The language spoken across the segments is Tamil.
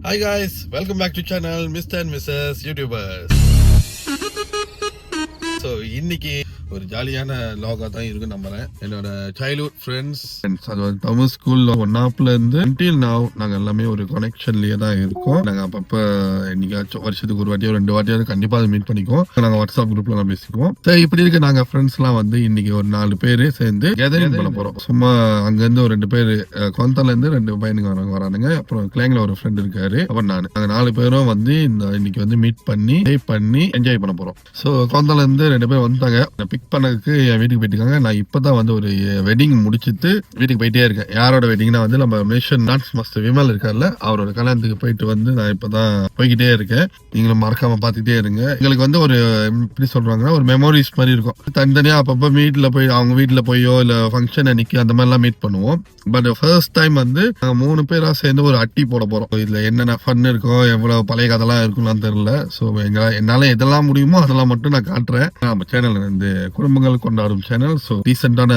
Hi guys, welcome back to channel Mr. and Mrs. YouTubers. So இன்னைக்கு ஒரு ஜாலியான லாகா தான் இருக்கு நம்புறேன். என்னோட சைல்ட்ஹுட் ஃப்ரெண்ட்ஸ் அது வந்து தமிழ் ஸ்கூல்ல ஒன்னாப்ல இருந்து until now நாங்க எல்லாமே ஒரு கனெக்ஷன்லயே தான் இருக்கோம். நாங்க அப்பப்ப என்னைக்காச்சும் வருஷத்துக்கு ஒரு வாட்டியோ 2 வாட்டியோ கண்டிப்பா மீட் பண்ணிக்குவோம். நாங்க வாட்ஸ்அப் குரூப்ல எல்லாம் பேசிக்குவோம். சரி, இப்படி இருக்க நாங்க ஃப்ரெண்ட்ஸ் எல்லாம் வந்து இன்னைக்கு ஒரு 4 பேரு சேர்ந்து கேதரிங் பண்ண போறோம். சும்மா அங்க இருந்து ஒரு 2 பேரு கொந்தல இருந்து 2 பையனுங்க வரானுங்க. அப்புறம் கிளாங்ல ஒரு ஃப்ரெண்ட் இருக்காரு. அப்புறம் நாங்க 4 பேரும் வந்து இன்னைக்கு வந்து மீட் பண்ணி என்ஜாய் பண்ண போறோம். சோ கொந்தல இருந்து 2 பேர் வந்துட்டாங்க. பிக் பண்ணதுக்கு என் வீட்டுக்கு போயிட்டு நான் இப்பதான் வந்து ஒரு வெட்டிங் முடிச்சிட்டு வீட்டுக்கு போயிட்டே இருக்கேன். யாரோட வெட்டிங்னா வந்து நம்ம நேஷன் டான்ஸ் மாஸ்டர் விமல் இருக்கார்ல, அவரோட கல்யாணத்துக்கு போயிட்டு வந்து நான் இப்பதான் போய்கிட்டே இருக்கேன். நீங்களும் மறக்காம பாத்துட்டே இருங்க. எங்களுக்கு வந்து ஒரு எப்படி சொல்றாங்கன்னா ஒரு மெமோரிஸ் மாதிரி இருக்கும். தனித்தனியா அப்பப்ப வீட்டுல போய் அவங்க வீட்டுல போயோ இல்ல ஃபங்க்ஷன் அன்னைக்கு அந்த மாதிரி எல்லாம் மீட் பண்ணுவோம். பட் ஃபர்ஸ்ட் டைம் வந்து நாங்க 3 பேரா சேர்ந்து ஒரு அட்டி போட போறோம். இதுல என்னென்ன ஃபன் இருக்கும், எவ்வளவு பழைய கதெல்லாம் இருக்கும்னு தெரியல. சோ என்னால எதெல்லாம் முடியுமோ அதெல்லாம் மட்டும் நான் காட்டுறேன். நம்ம சேனல் வந்து குடும்பங்கள் கொண்டாடும் சேனல். சோ டீசென்டான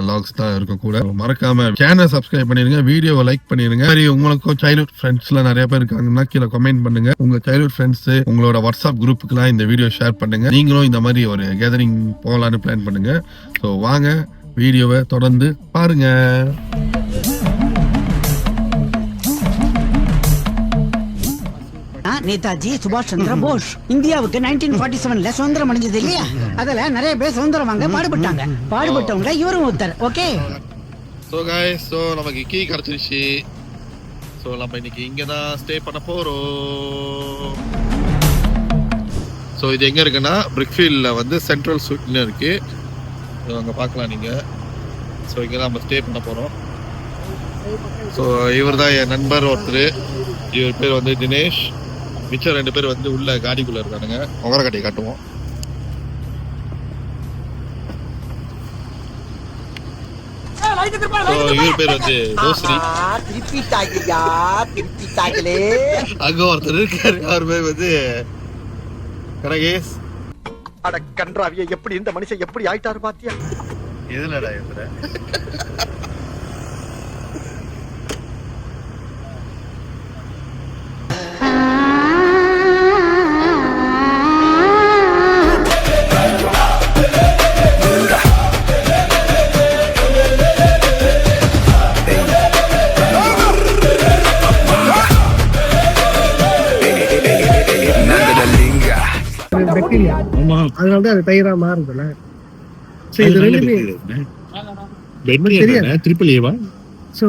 லாக்ஸ் தான் இருக்கும். கூட மறக்காம சேனல் சப்ஸ்கிரைப் பண்ணிருங்க, வீடியோவை லைக் பண்ணிருங்க. சரி, உங்களுக்கும் சைல்ட்ஹுட் ஃப்ரெண்ட்ஸ்ல நிறைய பேர் இருக்காங்கன்னா கீழே கமெண்ட் பண்ணுங்க. உங்க சைல்ட்ஹுட் ஃப்ரெண்ட்ஸ் உங்களோட வாட்ஸ்அப் குரூப்புக்குலாம் இந்த வீடியோ ஷேர் பண்ணுங்க. நீங்களும் இந்த மாதிரி ஒரு கேதரிங் போகலான்னு பிளான் பண்ணுங்க. சோ வாங்க வீடியோவை தொடர்ந்து பாருங்க. நேதாஜி சுபாஷ் சந்திர போஸ் இந்தியாவுக்கு 1947ல சுதந்திரம் அடைஞ்சது இல்லையா? அதுல நிறைய பேர் சுதந்திரம் வாங்க பாடுபட்டவங்க இவரும் ஒருத்தர். ஓகே, சோ गाइस, சோ நமக்கு கீ கிடைச்சிருச்சு. சோ நம்ம இன்னைக்கு இங்க தான் ஸ்டே பண்ண போறோம். சோ இது எங்க இருக்குன்னா பிரிக்ஃபீல்ட்ல வந்து சென்ட்ரல் ஸ்வீட்னு இருக்கு. அங்க பார்க்கலாம் நீங்க. சோ இங்க தான் நம்ம ஸ்டே பண்ண போறோம். சோ இவர் தான் என் நண்பர் ஒருத்தர். இவர் பேர் வந்து தினேஷ். மிச்சம் 2 பேர் வந்து உள்ள காடிக்குள்ள இருக்கானுங்க. முகர கட்டி காட்டுவோம். இவர் பேர் வந்து தோஸ்ரி. அங்க ஒருத்தர் இருக்காரு, அவர் பேர் வந்து கனகேஷ். அட கன்றாவிய, எப்படி இந்த மனுஷன் எப்படி ஆயிட்டாரு பாத்தியா? எதுலடா எதுல அதனாலதான் அது தயிரா மாறுதுல. சோ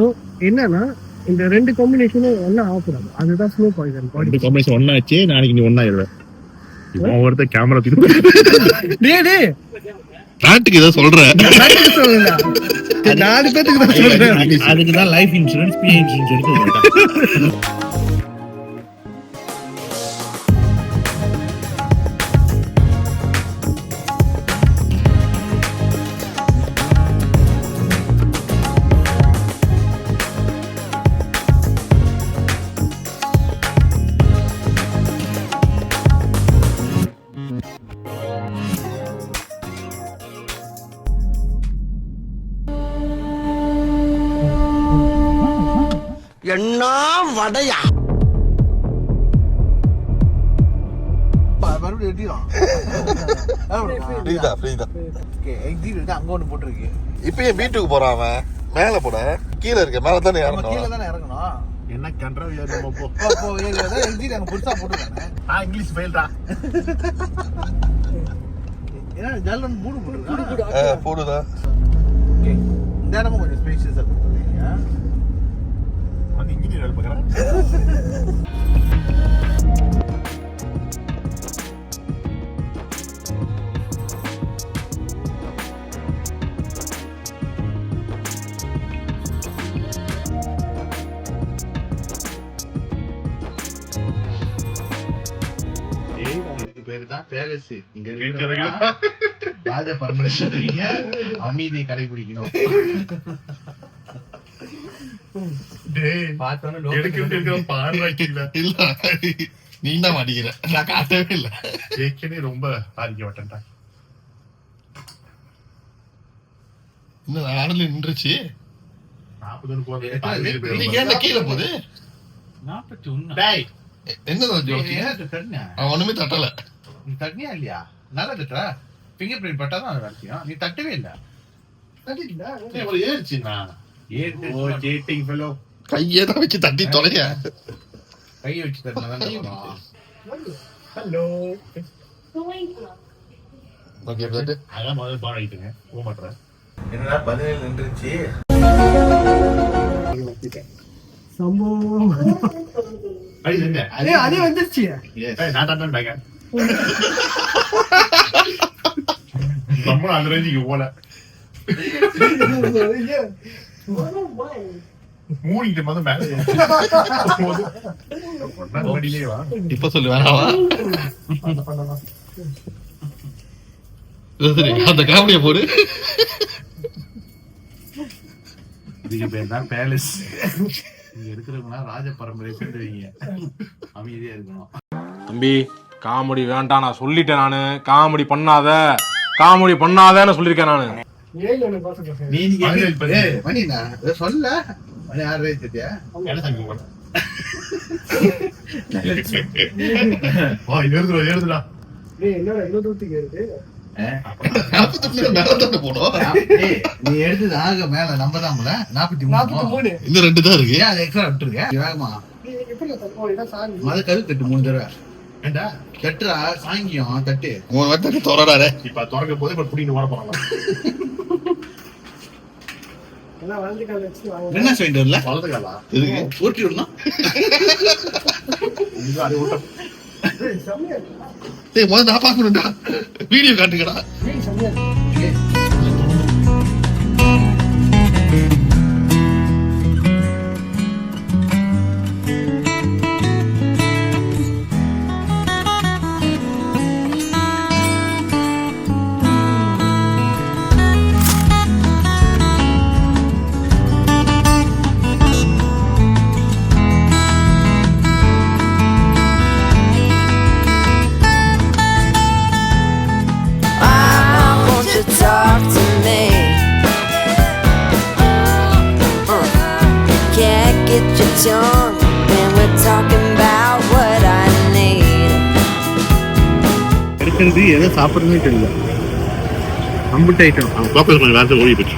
என்னன்னா இந்த 2 காம்பினேஷனும் ஒன்னா ஆகக்கூடாது. அதுதான் ஸ்லோ பாய்சன். பாடி காம்பினேஷன் ஒன்னாச்சே. நாளைக்கு நீ ஒன்னாயிருவேன். ஒவ்வொருத்த கேமரா நாட்டுக்கு இதை சொல்றேன். 4 பேத்துக்கு தான் சொல்றேன். அதுக்குதான் லைஃப் இன்சூரன்ஸ், பி இன்சூரன்ஸ். என்ன வடையா? இப்ப வீட்டுக்கு போறான் அவன். மேல போட கீழே இருக்க மேல தானே இறங்கணும். என்ன கன்றாவியா புதுசா போட்டுருக்கானே. இங்கிலீஷ் ஃபெயில்டா. போடுதா இந்த இடமும் கொஞ்சம் ஸ்பேஷியஸா கொடுத்துருக்கீங்க. வந்து இன்ஜினியர் வேலை பார்க்குறேன். அமைதியை கடைபிடிக்கணும். நீ தான் மாட்டிக்கிற. நான் காட்டவே இல்லை. ஏற்கனவே ரொம்ப பாதிக்கப்பட்டேன்டா. இன்னும் ஆடல நின்றுச்சு. 40 கீழே போகுது. 41 டேய் என்னதான் ஜோக்கி அவன் ஒண்ணுமே தட்டல. நீ தட்டியா இல்லையா? நல்லா தட்டுற. ஃபிங்கர் பிரிண்ட் பட்டாதான் அது வரைக்கும். நீ தட்டவே இல்ல. ஒரு ஏறிச்சுண்ணா. ஓ சீட்டிங் ஃபெலோ. கையே தான் வச்சு தட்டி தொலைங்க. கையை வச்சு தட்டினா ஹலோ. ஓகே தட்டு. அதான் முதல்ல பாடிட்டுங்க. போக மாட்டேன். என்னடா 17 நின்றுச்சு. அதே வந்துருச்சு. நான் தான் பேங்க. நம்ம அந்த ரேஞ்சுக்கு போல. மூடிட்டு மொதல் மேல வா. இப்ப சொல்லு வேணாவா? சரி அந்த காமெடியை போடு. இதுக்கு பேர் தான் பேலஸ். இங்க இருக்கிறவங்களா ராஜ பரம்பரை சேர்ந்துவீங்க. அமைதியா இருக்கணும். தம்பி காமெடி வேண்டாம், நான் சொல்லிட்டேன். நானு காமெடி பண்ணாதேன்னு சொல்லியிருக்கேன் நானு. மணிண்ணா சொல்ல மணி 6 வயசுட்டியா? எழுதுடா. நீ எடுத்தது ஆக மேல நம்ம தான் 43. இன்னும் 2 தான் இருக்கு. அது எக்ஸ்ட்ரா விட்டுருக்க வேகமா. மத கரு தட்டு 3 தடவை. ஏண்டா தட்டுறா சாங்கியம் தட்டு 3 வாட்டி தோறாடே. இப்ப திறக்க போது இப்ப புடின்னு ஓட போறாங்க. என்ன சொல்லிட்டு வரல வலது காலா எதுக்கு ஊட்டி விடணும். அது ஓட்ட. டேய் முதல்ல நான் பாக்கணும்டா. Video காட்டுங்கடா. Talk to me. Can't get your tongue when we're talking about what I need. எடுக்கிறது எதை சாப்பிடுறதுன்னு தெரியல. அம்புட்டு ஐட்டம் கோப்பை கொஞ்சம் நேரத்தில் ஓடி போச்சு.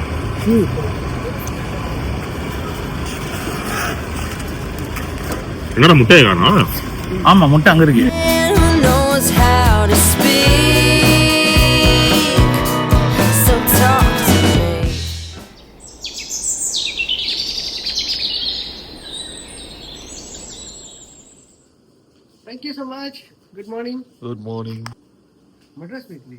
என்னடா முட்டையை காணோம்? ஆமா முட்டை அங்க இருக்கு. Who knows how to speak? So talk to me. Thank you so much. Good morning. Good morning. Madras bakery.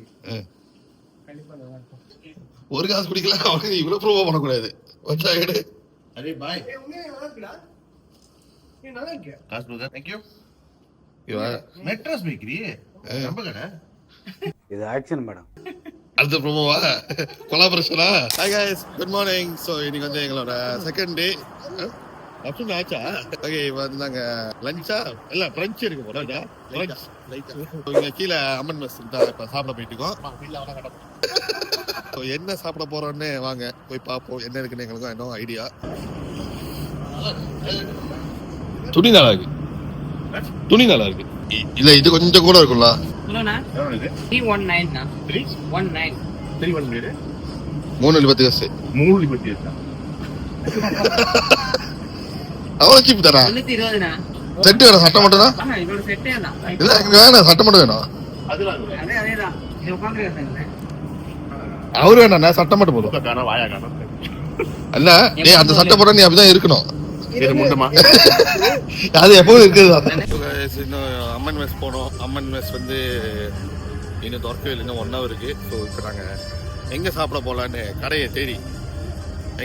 ஒரு காசு குடிக்கல அவனுக்கு இவ்வளவு ப்ரூவ் பண்ணக்கூடாது. வச்சா எடு. அரே பாய். நல்லா இருக்குடா. நல்லா இருக்கு. காசு கொடுங்க. Thank you. இவன் மெட்ராஸ் பேக்கரி நம்ம கடை. இது ஆக்ஷன் மேடம். அடுத்த ப்ரோமோவா கொலாபரேஷனா? Hi guys good morning. So இன்னைக்கு வந்து எங்களோட செகண்ட் டே. ஆப்ஷன் ஆச்சா? ஓகே இப்போ வந்து நாங்க லஞ்சா இல்ல பிரஞ்ச் இருக்கு போறோம்டா. பிரஞ்ச் இங்க கீழே அம்மன் மெஸ் தான் இப்போ சாப்பிட போயிட்டு இருக்கோம். ஸோ என்ன சாப்பிட போறோம்னு வாங்க போய் பார்ப்போம். என்ன இருக்குன்னு எங்களுக்கும் இன்னும் ஐடியா. துணி நல்லா இருக்கு. துணி நல்லா இருக்கு. இல்ல இது கொஞ்சம் கூட இருக்கும்ல. Hello, 319 319. 319 320 காசு. 320 அவ்வளோ சீப் தானா? 320 செட்டு வேணும், சட்டை மட்டும் தான். இதோட செட்டே தான். இல்ல எனக்கு வேணாம், சட்டை மட்டும் வேணும். அதேதான். இது உட்கார்ந்துருக்காங்க. அவரு வேணா சட்டை மட்டும் போதும். காணோம் வாயா காணோம். அல்ல நீ அந்த சட்டை போட நீ அப்படிதான் இருக்கணும். இது முண்டமா அது எப்பவும் இருக்குது. இன்னும் அம்மன் மெஸ் போனோம். அம்மன் மெஸ் வந்து இன்னும் திறக்கவே இல்லை, இன்னும் 1 hour இருக்கு. ஸோ இப்போ நாங்கள் எங்கே சாப்பிட போகலான்னு கடையை தேடி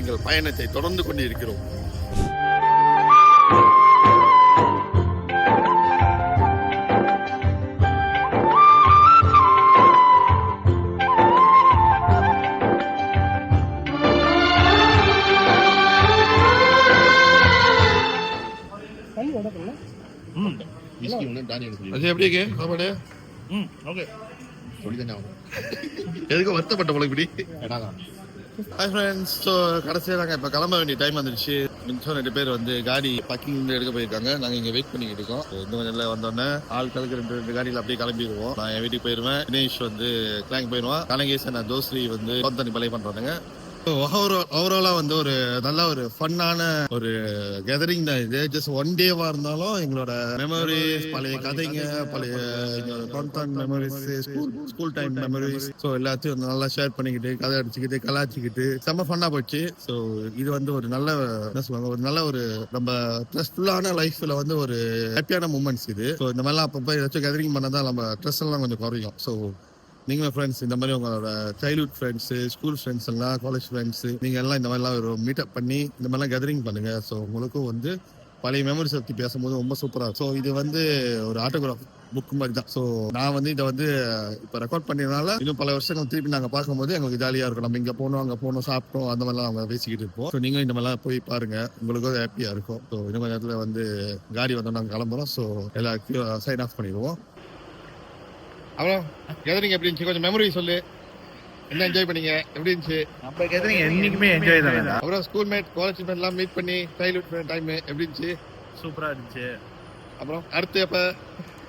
எங்கள் பயணத்தை தொடர்ந்து கொண்டு இருக்கிறோம். அது எப்படி இருக்கு சாப்பாடு? ஓகே எதுக்கு வருத்தப்பட்ட போல இப்படி? Hi friends. ஸோ கடைசியாக நாங்கள் இப்போ கிளம்ப வேண்டிய டைம் வந்துருச்சு. மிச்சம் 2 பேர் வந்து காடி பக்கிங் எடுக்க போயிருக்காங்க. நாங்கள் இங்கே வெயிட் பண்ணிக்கிட்டு இருக்கோம். இன்னும் கொஞ்சம் நேரம் வந்தோடனே ஆட்களுக்கு 2 காடியில் அப்படியே கிளம்பிடுவோம். நான் என் வீட்டுக்கு போயிடுவேன். தினேஷ் வந்து கிளாங் போயிடுவான். கலங்கேசன் நான் தோஸ்ரீ வந்து தண்ணி பலை பண்ணுறாங்க. ஓவராலா வந்து ஒரு நல்ல ஒரு ஃபன்னான ஒரு கேதரிங் தான் இது. ஜஸ்ட் 1 டேவா இருந்தாலும் எங்களோட மெமரிஸ், பழைய கதைங்க, பழைய contact memories, school time memories, so எல்லாத்தையும் நல்லா ஷேர் பண்ணிக்கிட்டு கதை அடிச்சுக்கிட்டு கலாச்சிக்கிட்டு செம்ம ஃபன்னா போச்சு. ஸோ இது வந்து ஒரு நல்ல என்ன சொல்லுவாங்க, ஒரு நல்ல ஒரு நம்ம ஸ்ட்ரெஸ்ஃபுல்லான லைஃப்ல வந்து ஒரு ஹாப்பியான மூமெண்ட்ஸ் இது. ஸோ இந்த மாதிரிலாம் அப்பப்போ ஏதாச்சும் கேதரிங் பண்ணாதான் நம்ம ஸ்ட்ரெஸ் எல்லாம் கொஞ்சம் குறையும். ஸோ நீங்களும் ஃப்ரெண்ட்ஸ் இந்த மாதிரி உங்களோட சைல்ட்ஹுட் ஃப்ரெண்ட்ஸு, ஸ்கூல் ஃப்ரெண்ட்ஸ் எல்லாம், காலேஜ் ஃப்ரெண்ட்ஸு, நீங்கள் எல்லாம் இந்த மாதிரிலாம் ஒரு மீட்டப் பண்ணி இந்த மாதிரிலாம் கேதரிங் பண்ணுங்க. ஸோ உங்களுக்கும் வந்து பழைய மெமரிஸ் பற்றி பேசும்போது ரொம்ப சூப்பராக இருக்கும். ஸோ இது வந்து ஒரு ஆட்டோகிராஃப் புக் மாதிரி தான். ஸோ நான் வந்து இதை வந்து இப்போ ரெக்கார்ட் பண்ணியதுனால இன்னும் பல வருஷங்கள் திருப்பி நாங்கள் பார்க்கும்போது எங்களுக்கு ஜாலியாக இருக்கும். நம்ம இங்கே போனோம், அங்கே போனோம், சாப்பிட்டோம், அந்த மாதிரிலாம் அவங்க பேசிக்கிட்டு இருப்போம். ஸோ நீங்களும் இந்த மாதிரிலாம் போய் பாருங்க, உங்களுக்கும் ஹாப்பியாக இருக்கும். ஸோ இன்னும் கொஞ்சம் நேரத்தில் வந்து காடி வந்தோம், நாங்கள் கிளம்புறோம். ஸோ எல்லாத்தையும் சைன் ஆஃப் பண்ணிடுவோம். அப்புறம் கேதரிங் எப்படி இருந்துச்சு? கொஞ்சம் மெமரி சொல்லு. என்ன என்ஜாய் பண்ணீங்க? எப்படி இருந்துச்சு? நம்ம கேதரிங் என்னைக்குமே என்ஜாய் தான். அப்புறம் ஸ்கூல் மேட், காலேஜ் மேட் எல்லாம் மீட் பண்ணி சைல்ட்ஹுட் டைம் எப்படி இருந்துச்சு? சூப்பரா இருந்துச்சு. அப்புறம் அடுத்து எப்ப?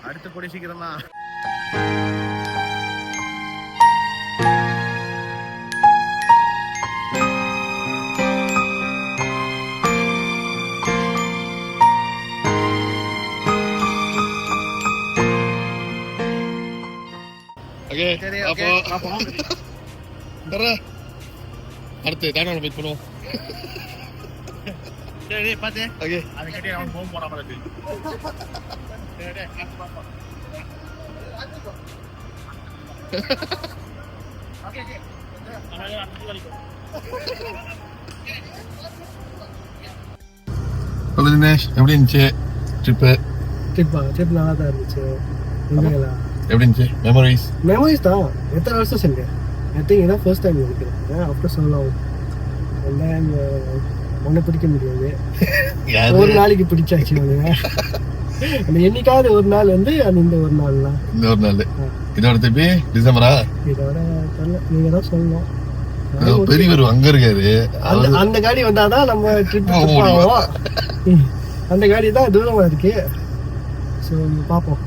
அடுத்து கூடிய சீக்கிரம் தான். ஓகே, சரி, அப்போ okay. அடுத்து தானே மீட் பண்ணுவோம். சரி பாத்து. ஓகே, அது கட்டி அவன் ஹோம் போன மாதிரி. சரி சொல்லு தினேஷ், எப்படி இருந்துச்சு ட்ரிப்பு? ட்ரிப் நல்லா தான் இருந்துச்சு. எப்படி இருந்துச்சு மெமரிஸ்? மெமரிஸ் தான். எத்தனை வருஷம் செஞ்சேன். ஐ திங்க் இதான் ஃபர்ஸ்ட் டைம் இருக்கிறேன். After so long. ஒன்றை பிடிக்க முடியாது. ஒரு நாளைக்கு பிடிச்சாச்சு. அந்த என்னைக்காவது ஒரு நாள் வந்து அது இந்த ஒரு நாள் தான். இந்த ஒரு நாள் இதோட திருப்பி டிசம்பரா? இதோட தெரியல, நீங்க தான் சொல்லணும். பெரியவர் அங்க இருக்காரு. அந்த காடி வந்தாதான் நம்ம ட்ரிப் ஆகும். அந்த காடி தான் தூரமா இருக்கு. ஸோ பார்ப்போம்.